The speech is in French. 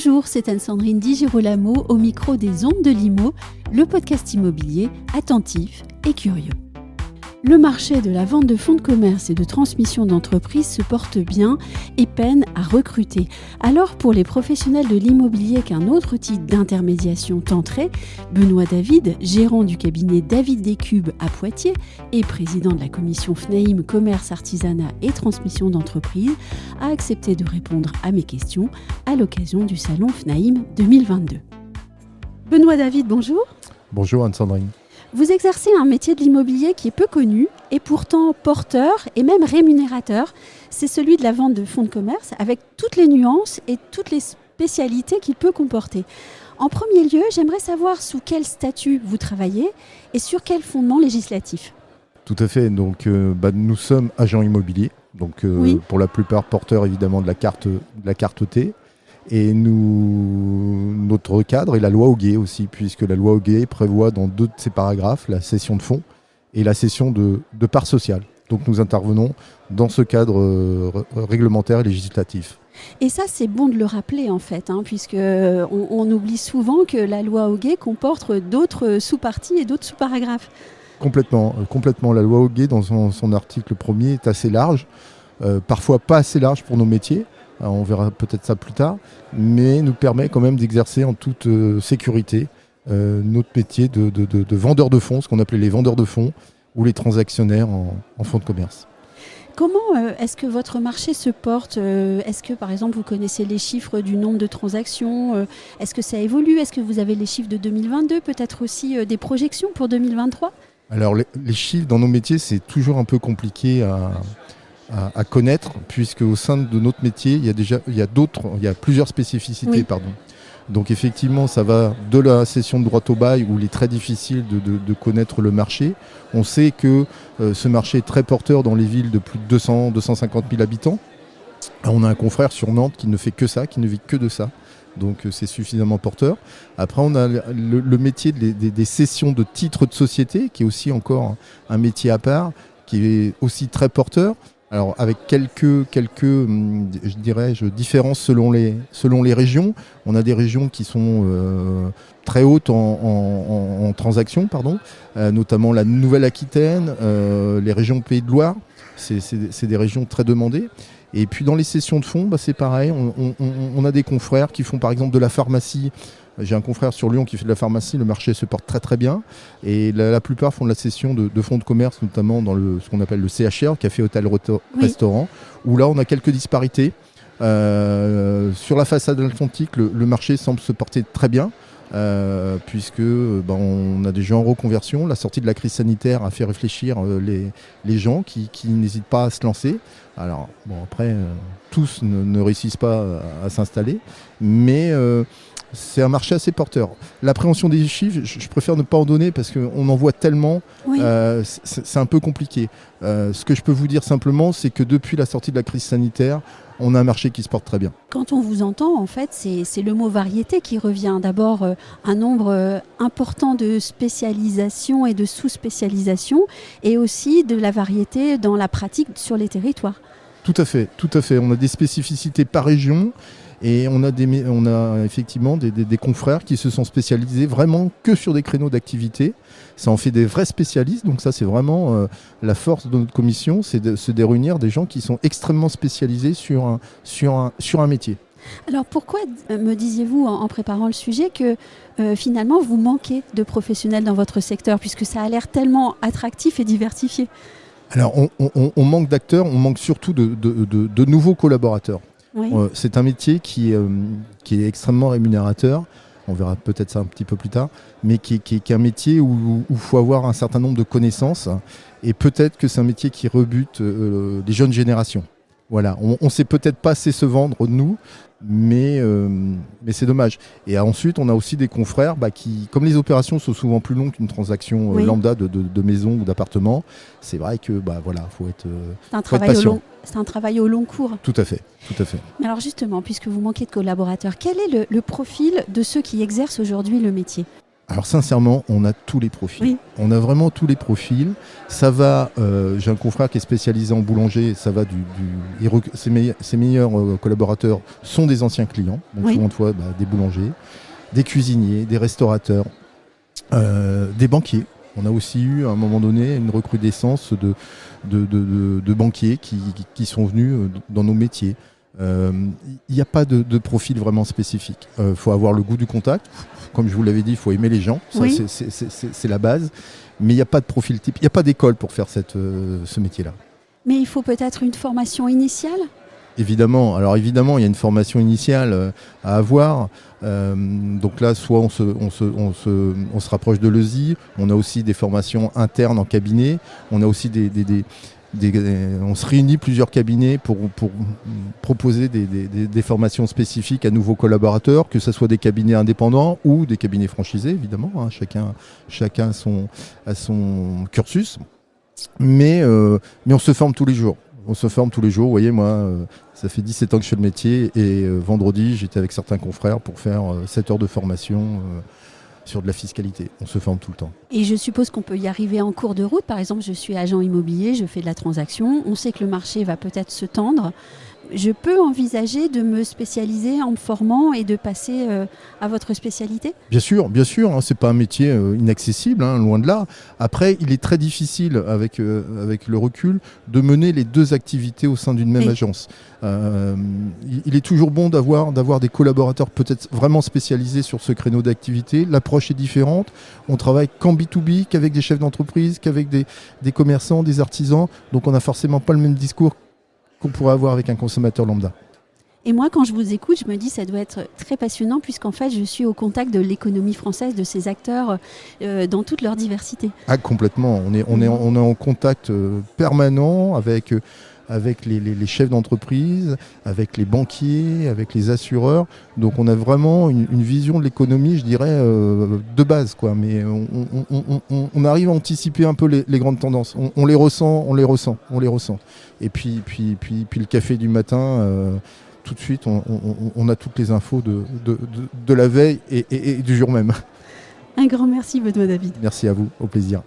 Bonjour, c'est Anne-Sandrine Di Girolamo au micro des Ondes de l'Imo, le podcast immobilier attentif et curieux. Le marché de la vente de fonds de commerce et de transmission d'entreprises se porte bien et peine à recruter. Alors pour les professionnels de l'immobilier qu'un autre type d'intermédiation tenterait, Benoît David, gérant du cabinet David Descubes à Poitiers et président de la commission FNAIM Commerce, Artisanat et Transmission d'entreprises, a accepté de répondre à mes questions à l'occasion du salon FNAIM 2022. Benoît David, bonjour. Bonjour Anne-Sandrine. Vous exercez un métier de l'immobilier qui est peu connu et pourtant porteur et même rémunérateur. C'est celui de la vente de fonds de commerce avec toutes les nuances et toutes les spécialités qu'il peut comporter. En premier lieu, j'aimerais savoir sous quel statut vous travaillez et sur quel fondement législatif. Tout à fait. Donc, nous sommes agents immobiliers. Donc, Oui. Pour la plupart porteurs évidemment de la carte T. Et notre cadre est la loi Hoguet aussi, puisque la loi Hoguet prévoit dans 2 de ses paragraphes la cession de fonds et la cession de parts sociales. Donc nous intervenons dans ce cadre réglementaire et législatif. Et ça, c'est bon de le rappeler en fait, puisque on oublie souvent que la loi Hoguet comporte d'autres sous-parties et d'autres sous-paragraphes. Complètement. La loi Hoguet, dans son article 1er, est assez large, parfois pas assez large pour nos métiers. Alors, on verra peut-être ça plus tard, mais nous permet quand même d'exercer en toute sécurité notre métier de vendeur de fonds, ce qu'on appelait les vendeurs de fonds ou les transactionnaires en fonds de commerce. Comment est-ce que votre marché se porte ? Est-ce que, par exemple, vous connaissez les chiffres du nombre de transactions ? Est-ce que ça évolue ? Est-ce que vous avez les chiffres de 2022 ? Peut-être aussi des projections pour 2023 ? Alors, les chiffres dans nos métiers, c'est toujours un peu compliqué à connaître, puisque au sein de notre métier, il y a plusieurs spécificités. Oui. Donc effectivement, ça va de la cession de droit au bail, où il est très difficile de connaître le marché. On sait que ce marché est très porteur dans les villes de plus de 250 000 habitants. On a un confrère sur Nantes qui ne fait que ça, qui ne vit que de ça. Donc c'est suffisamment porteur. Après, on a le métier des cessions de titres de société, qui est aussi encore un métier à part, qui est aussi très porteur. Alors avec quelques différences selon les régions. On a des régions qui sont très hautes en transactions, notamment la Nouvelle-Aquitaine, les régions Pays de Loire. C'est des régions très demandées. Et puis dans les cessions de fonds, c'est pareil. On a des confrères qui font par exemple de la pharmacie. J'ai un confrère sur Lyon qui fait de la pharmacie, le marché se porte très très bien. Et la plupart font de la cession de fonds de commerce, notamment dans ce qu'on appelle le CHR, Café Hôtel Restaurant, où là on a quelques disparités. Sur la façade atlantique, le marché semble se porter très bien, puisque on a des gens en reconversion. La sortie de la crise sanitaire a fait réfléchir les gens qui n'hésitent pas à se lancer. Alors après, tous ne réussissent pas à s'installer, mais c'est un marché assez porteur. L'appréhension des chiffres, je préfère ne pas en donner parce qu'on en voit tellement, Oui. c'est un peu compliqué. Ce que je peux vous dire simplement, c'est que depuis la sortie de la crise sanitaire, on a un marché qui se porte très bien. Quand on vous entend, en fait, c'est le mot variété qui revient. D'abord, un nombre important de spécialisation et de sous-spécialisation, et aussi de la variété dans la pratique sur les territoires. Tout à fait. On a des spécificités par région. Et on a effectivement des confrères qui se sont spécialisés vraiment que sur des créneaux d'activité. Ça en fait des vrais spécialistes. Donc ça, c'est vraiment la force de notre commission, c'est de réunir des gens qui sont extrêmement spécialisés sur un métier. Alors pourquoi me disiez-vous en préparant le sujet que finalement vous manquez de professionnels dans votre secteur, puisque ça a l'air tellement attractif et diversifié ? Alors on manque d'acteurs, on manque surtout de nouveaux collaborateurs. Oui. C'est un métier qui est extrêmement rémunérateur. On verra peut-être ça un petit peu plus tard, mais qui est un métier où il faut avoir un certain nombre de connaissances. Et peut-être que c'est un métier qui rebute les jeunes générations. Voilà, on ne sait peut-être pas assez se vendre, nous, mais c'est dommage. Et ensuite, on a aussi des confrères qui, comme les opérations sont souvent plus longues qu'une transaction Oui. lambda de maison ou d'appartement, c'est vrai que faut être C'est patient. C'est un travail au long cours. Tout à fait. Mais alors justement, puisque vous manquez de collaborateurs, quel est le profil de ceux qui exercent aujourd'hui le métier ? Alors sincèrement, on a tous les profils. Oui. On a vraiment tous les profils. Ça va, j'ai un confrère qui est spécialisé en boulanger, ça va ses meilleurs collaborateurs sont des anciens clients, donc Oui. souvent de fois des boulangers, des cuisiniers, des restaurateurs, des banquiers. On a aussi eu à un moment donné une recrudescence de banquiers qui sont venus dans nos métiers. Il n'y a pas de profil vraiment spécifique. Il faut avoir le goût du contact. Comme je vous l'avais dit, il faut aimer les gens. Ça, Oui. c'est la base. Mais il n'y a pas de profil type. Il n'y a pas d'école pour faire ce métier-là. Mais il faut peut-être une formation initiale ? Évidemment. Alors évidemment, il y a une formation initiale à avoir. Donc là, soit on se rapproche de l'ESI. On a aussi des formations internes en cabinet. On a aussi on se réunit plusieurs cabinets pour proposer des formations spécifiques à nouveaux collaborateurs, que ce soit des cabinets indépendants ou des cabinets franchisés, évidemment. Hein, chacun a son cursus. Mais on se forme tous les jours. On se forme tous les jours. Vous voyez, moi, ça fait 17 ans que je fais le métier et vendredi, j'étais avec certains confrères pour faire 7 heures de formation sur de la fiscalité. On se forme tout le temps. Et je suppose qu'on peut y arriver en cours de route. Par exemple, je suis agent immobilier, je fais de la transaction. On sait que le marché va peut-être se tendre. Je peux envisager de me spécialiser en me formant et de passer à votre spécialité ? Bien sûr, hein, c'est pas un métier inaccessible, hein, loin de là. Après, il est très difficile, avec le recul, de mener les deux activités au sein d'une même agence. Il est toujours bon d'avoir des collaborateurs peut-être vraiment spécialisés sur ce créneau d'activité. L'approche est différente. On travaille qu'en B2B, qu'avec des chefs d'entreprise, qu'avec des commerçants, des artisans. Donc on n'a forcément pas le même discours qu'on pourrait avoir avec un consommateur lambda. Et moi, quand je vous écoute, je me dis que ça doit être très passionnant puisqu'en fait, je suis au contact de l'économie française, de ces acteurs dans toute leur diversité. Ah, complètement. On est en contact permanent avec les chefs d'entreprise, avec les banquiers, avec les assureurs. Donc on a vraiment une vision de l'économie, je dirais, de base, quoi. Mais on arrive à anticiper un peu les grandes tendances. On les ressent. Et puis le café du matin, tout de suite, on a toutes les infos de la veille et du jour même. Un grand merci, Benoît David. Merci à vous, au plaisir.